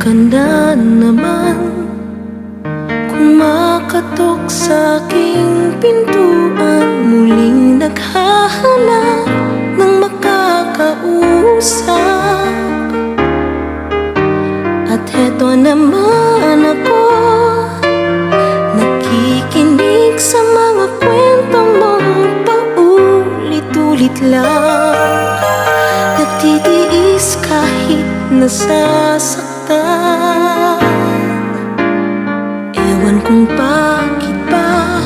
ka na naman kumakatok sa aking pintuan, muling naghahanap ng makakausap. At heto naman ako, nakikinig sa mga kwento mong paulit-ulit lang. Nagtitiis kahit nasasaktan. Ewan kung bakit ba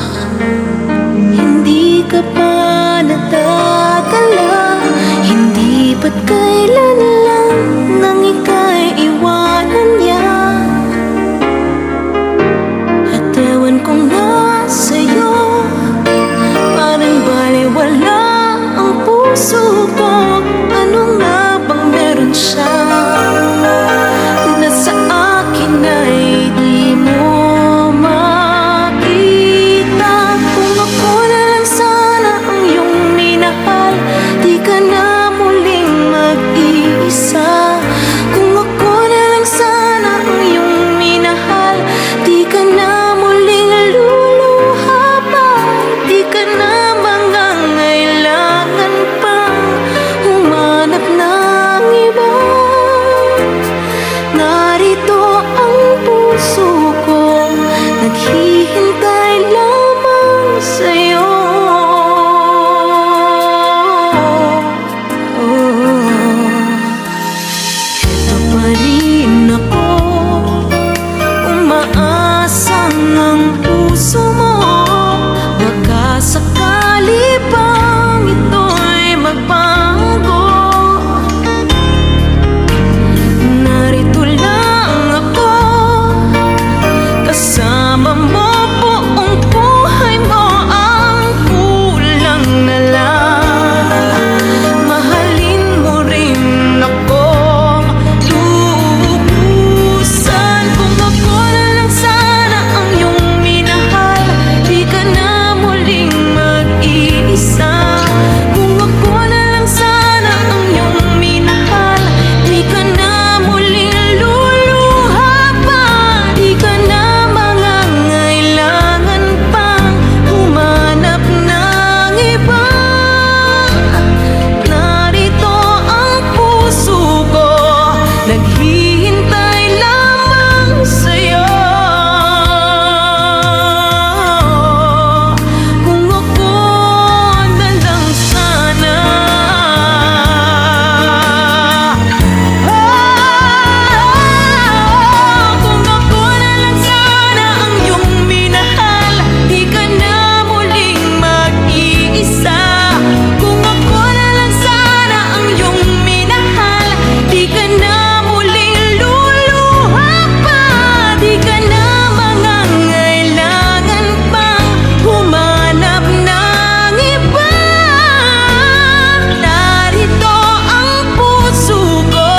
hindi ka pa nadadala. Hindi ba't kailan lang nang ika'y iwanan niya. At ewan kung nasa'yo, parang baliwala ang puso ko. Ano nga bang meron siya na sa akin ay di mo makita? Kung ako na lang sana ang iyong minahal, di ka na muling mag-iisa. Kung ako na lang sana ang iyong minahal, di ka na muling luluha pa. Di ka na mangangailangan pang humanap ng iba. Narito ang puso ko, naghihintay lamang sa'yo. Ito pa rin ako, umaasang ang puso mo. Baka sakali bang ito'y magbago. Narito lang ako, kasama mo buong buhay mo. Ang kulang na lang, mahalin mo rin ako lubusan. Kung ako na lang sana ang iyong minahal, di ka na muling mag-iisa. Kung ako na lang sana ang iyong minahal, di ka na muling luluha pa. Di ka na mangangailangan pang humanap ng iba. Narito ang puso ko, naghihintay lamang sa'yo. Kung ako na lang sana, kung ako na lang sana ang iyong minahal, di ka na muling mag-iisa. Kung ako na lang sana ang iyong minahal, di ka na muling luluha pa. Di ka na mangangailangan pang humanap ng iba. Narito ang puso ko,